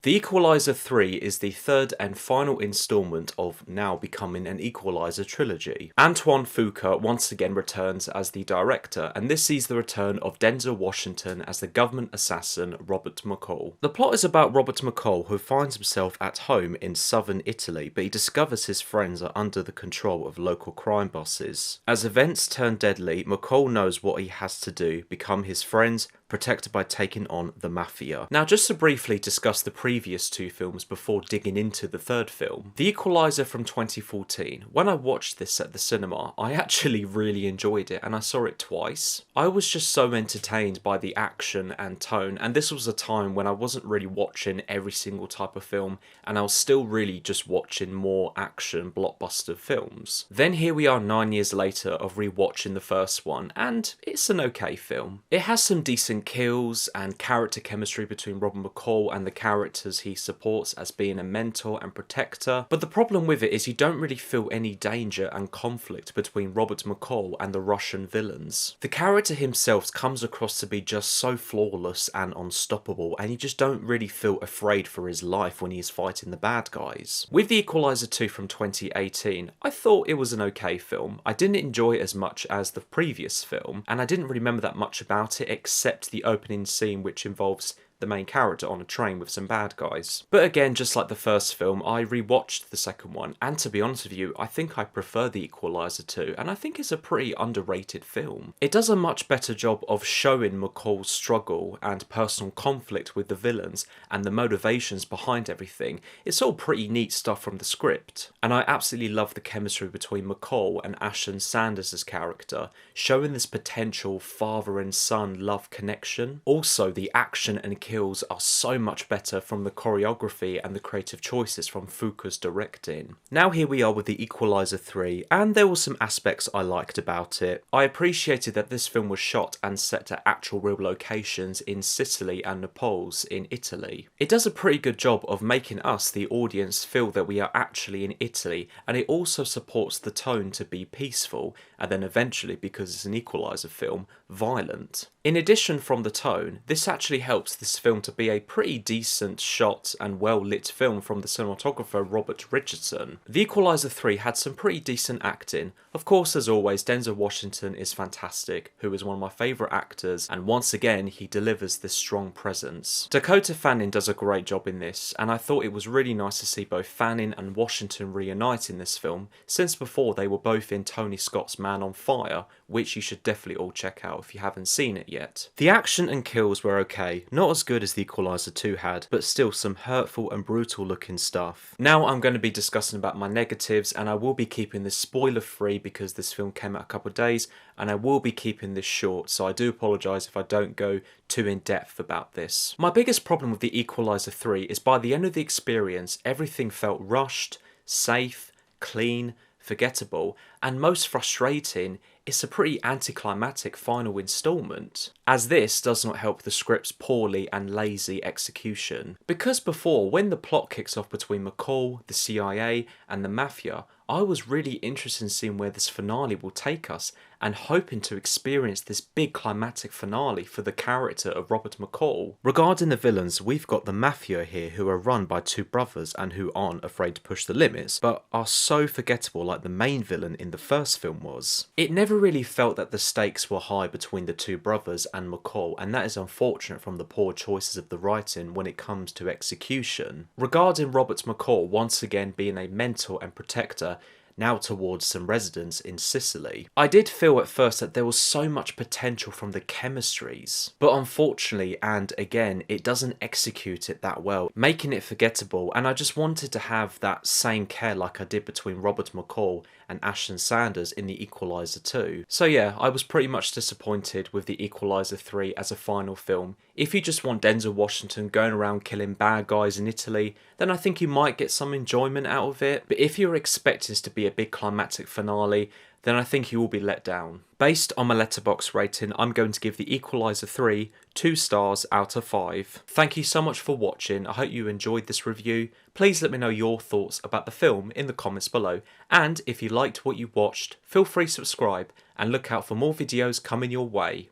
The Equalizer 3 is the third and final installment of now becoming an Equalizer trilogy. Antoine Fuqua once again returns as the director, and this sees the return of Denzel Washington as the government assassin Robert McCall. The plot is about Robert McCall, who finds himself at home in southern Italy, but he discovers his friends are under the control of local crime bosses. As events turn deadly, McCall knows what he has to do: become his friends, protected by taking on the Mafia. Now, just to briefly discuss the previous two films before digging into the third film. The Equalizer from 2014. When I watched this at the cinema, I actually really enjoyed it, and I saw it twice. I was just so entertained by the action and tone, and this was a time when I wasn't really watching every single type of film, and I was still really just watching more action blockbuster films. Then here we are 9 years later of rewatching the first one, and it's an okay film. It has some decent kills and character chemistry between Robert McCall and the characters he supports as being a mentor and protector, but the problem with it is you don't really feel any danger and conflict between Robert McCall and the Russian villains. The character himself comes across to be just so flawless and unstoppable, and you just don't really feel afraid for his life when he's fighting the bad guys. With The Equalizer 2 from 2018, I thought it was an okay film. I didn't enjoy it as much as the previous film, and I didn't remember that much about it except the opening scene, which involves the main character on a train with some bad guys. But again, just like the first film, I rewatched the second one, and to be honest with you, I think I prefer The Equalizer 2, and I think it's a pretty underrated film. It does a much better job of showing McCall's struggle and personal conflict with the villains and the motivations behind everything. It's all pretty neat stuff from the script, and I absolutely love the chemistry between McCall and Ashton Sanders' character, showing this potential father and son love connection. Also, the action and kills are so much better from the choreography and the creative choices from Fuqua's directing. Now here we are with The Equalizer 3, and there were some aspects I liked about it. I appreciated that this film was shot and set at actual real locations in Sicily and Naples in Italy. It does a pretty good job of making us, the audience, feel that we are actually in Italy, and it also supports the tone to be peaceful, and then eventually, because it's an Equalizer film, violent. In addition from the tone, this actually helps this film to be a pretty decent shot and well lit film from the cinematographer Robert Richardson. The Equalizer 3 had some pretty decent acting. Of course, as always, Denzel Washington is fantastic, who is one of my favourite actors, and once again he delivers this strong presence. Dakota Fanning does a great job in this, and I thought it was really nice to see both Fanning and Washington reunite in this film, since before they were both in Tony Scott's Man on Fire, which you should definitely all check out if you haven't seen it yet. The action and kills were okay, not as good as The Equalizer 2 had, but still some hurtful and brutal looking stuff. Now I'm going to be discussing about my negatives, and I will be keeping this spoiler free because this film came out a couple of days, and I will be keeping this short, so I do apologise if I don't go too in depth about this. My biggest problem with The Equalizer 3 is by the end of the experience, everything felt rushed, safe, clean, forgettable, and most frustrating, it's a pretty anticlimactic final installment, as this does not help the script's poorly and lazy execution. Because before, when the plot kicks off between McCall, the CIA, and the Mafia, I was really interested in seeing where this finale will take us, and hoping to experience this big climactic finale for the character of Robert McCall. Regarding the villains, we've got the Mafia here, who are run by two brothers and who aren't afraid to push the limits, but are so forgettable like the main villain in the first film was. It never really felt that the stakes were high between the two brothers and McCall, and that is unfortunate from the poor choices of the writing when it comes to execution. Regarding Robert McCall once again being a mentor and protector, now towards some residents in Sicily. I did feel at first that there was so much potential from the chemistries, but unfortunately, and again, it doesn't execute it that well, making it forgettable, and I just wanted to have that same care like I did between Robert McCall and Ashton Sanders in The Equalizer 2. So yeah, I was pretty much disappointed with The Equalizer 3 as a final film. If you just want Denzel Washington going around killing bad guys in Italy, then I think you might get some enjoyment out of it, but if you're expecting this to be a big climactic finale, then I think you will be let down. Based on my Letterboxd rating, I'm going to give The Equalizer 3 2 stars out of 5. Thank you so much for watching. I hope you enjoyed this review. Please let me know your thoughts about the film in the comments below. And if you liked what you watched, feel free to subscribe and look out for more videos coming your way.